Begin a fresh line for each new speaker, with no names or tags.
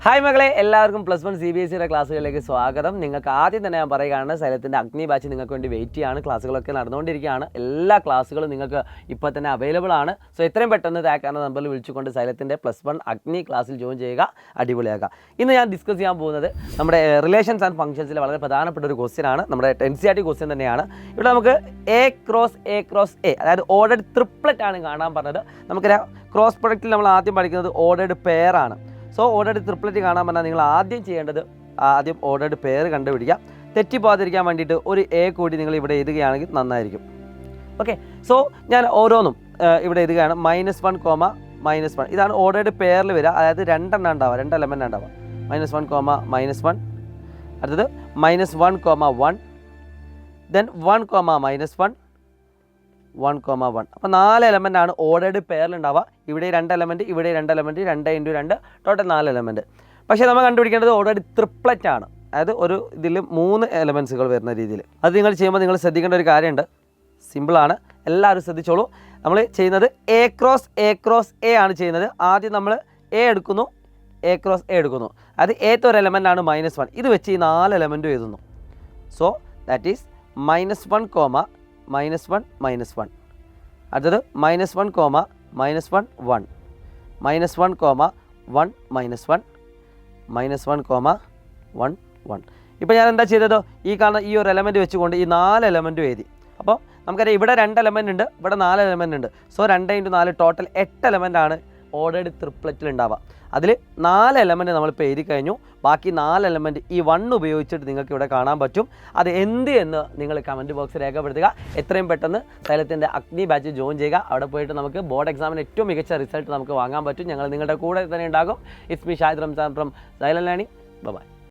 Hi മകളെ, എല്ലാവർക്കും +1 CBSE ക്ലാസ്സുകളിലേക്ക് സ്വാഗതം. നിങ്ങൾക്ക് ആദ്യം തന്നെ ഞാൻ പറയുകയാണ്, സൈലത്തിൻ്റെ അഗ്നി ബാച്ച് നിങ്ങൾക്ക് വേണ്ടി വെയിറ്റ് ചെയ്യാണ്. ക്ലാസ്സുകളൊക്കെ നടന്നുകൊണ്ടിരിക്കുകയാണ്. എല്ലാ ക്ലാസ്സുകളും നിങ്ങൾക്ക് ഇപ്പോൾ തന്നെ അവൈലബിൾ ആണ്. സോ എത്രയും പെട്ടെന്ന് താക്കാന നമ്പറിൽ വിളിച്ചുകൊണ്ട് സൈലത്തിൻ്റെ +1 അഗ്നി ക്ലാസ്സിൽ ജോയിൻ ചെയ്യുക, അടിപൊളിയാക്കുക. ഇന്ന് ഞാൻ ഡിസ്കസ് ചെയ്യാൻ പോകുന്നത് നമ്മുടെ റിലേഷൻസ് ആൻഡ് ഫംഗ്ഷൻസിലെ വളരെ പ്രധാനപ്പെട്ട ഒരു ക്വസ്റ്റ്യൻ ആണ്. നമ്മുടെ NCERT ക്വസ്റ്റ്യൻ തന്നെയാണ്. ഇവിടെ നമുക്ക് A ക്രോസ് A അതായത് ഓർഡർഡ് ട്രിപ്ലറ്റ് ആണ് കാണാൻ പറഞ്ഞത്. നമുക്കൊരു ക്രോസ് പ്രൊഡക്റ്റിൽ നമ്മൾ ആദ്യം പഠിക്കുന്നത് ഓർഡർഡ് പെയർ ആണ്. സോ ഓർഡർഡ് ട്രിപ്ലറ്റ് കാണാൻ പറഞ്ഞാൽ നിങ്ങൾ ആദ്യം ചെയ്യേണ്ടത് ആദ്യം ഓർഡർഡ് പെയർ കണ്ടുപിടിക്കുക. തെറ്റിപ്പോകാതിരിക്കാൻ വേണ്ടിയിട്ട് ഒരു A കൂടി നിങ്ങൾ ഇവിടെ എഴുതുകയാണെങ്കിൽ നന്നായിരിക്കും. ഓക്കെ, സോ ഞാൻ ഓരോന്നും ഇവിടെ എഴുതുകയാണ്. -1, -1 ഇതാണ് ഓർഡർഡ് പെയറിൽ വരിക. അതായത് രണ്ടെണ്ണം ഉണ്ടാവുക, 2 എലമെൻ്റ് ഉണ്ടാവുക. -1, അടുത്തത് -1, 1 ദെൻ 1, -1 1, അപ്പോൾ 4 എലമെൻ്റ് ആണ് ഓർഡർഡ് പെയറിൽ ഉണ്ടാവുക. ഇവിടെ 2 എലമെൻറ്റ്, ഇവിടെ 2 എലമെൻറ്റ്, 2 × 2 ടോട്ടൽ 4 എലമെൻറ്റ്. പക്ഷേ നമ്മൾ കണ്ടുപിടിക്കേണ്ടത് ഓർഡർഡ് ട്രിപ്ലറ്റ് ആണ്. അതായത് ഒരു ഇതിൽ 3 എലമെൻസുകൾ വരുന്ന രീതിയിൽ. അത് നിങ്ങൾ ചെയ്യുമ്പോൾ നിങ്ങൾ ശ്രദ്ധിക്കേണ്ട ഒരു കാര്യമുണ്ട്. സിമ്പിളാണ്, എല്ലാവരും ശ്രദ്ധിച്ചോളൂ. നമ്മൾ ചെയ്യുന്നത് A ക്രോസ് A ആണ് ചെയ്യുന്നത്. ആദ്യം നമ്മൾ A എടുക്കുന്നു, A ക്രോസ് A എടുക്കുന്നു. അത് ഏത്തെ ഒരു എലമെൻ്റ് ആണ് -1. ഇത് വെച്ച് ഈ 4 എലമെൻറ്റും എഴുതുന്നു. So that is -1, -1, -1. അടുത്തത് -1, -1, 1 -1, -1, -1, -1, 1. ഇപ്പോൾ ഞാൻ എന്താ ചെയ്തത്, ഈ കാണുന്ന ഈ ഒരു എലമെൻറ്റ് വെച്ചുകൊണ്ട് ഈ 4 എലമെൻറ്റും എഴുതി. അപ്പോൾ നമുക്കറിയാം ഇവിടെ 2 എലമെൻ്റ് ഉണ്ട്, ഇവിടെ 4 എലമെൻ്റ് ഉണ്ട്. സോ 2 × 4 ടോട്ടൽ 8 എലമെൻ്റ് ആണ് ഓർഡർഡ് ട്രിപ്ലറ്റിൽ ഉണ്ടാവുക. അതിൽ 4 എലമെൻറ്റ് നമ്മളിപ്പോൾ എഴുതി കഴിഞ്ഞു. ബാക്കി 4 എലമെൻറ്റ് ഈ 1 ഉപയോഗിച്ചിട്ട് നിങ്ങൾക്ക് ഇവിടെ കാണാൻ പറ്റും. അത് എന്ത് എന്ന് നിങ്ങൾ കമൻറ്റ് ബോക്സിൽ രേഖപ്പെടുത്തുക. എത്രയും പെട്ടെന്ന് സൈലത്തിൻ്റെ അഗ്നി ബാച്ച് ജോയിൻ ചെയ്യുക. അവിടെ പോയിട്ട് നമുക്ക് ബോർഡ് എക്സാമിന് ഏറ്റവും മികച്ച റിസൾട്ട് നമുക്ക് വാങ്ങാൻ പറ്റും. ഞങ്ങൾ നിങ്ങളുടെ കൂടെ തന്നെ ഉണ്ടാകും. It's me Shahid Ramzan from Silent Learning. By.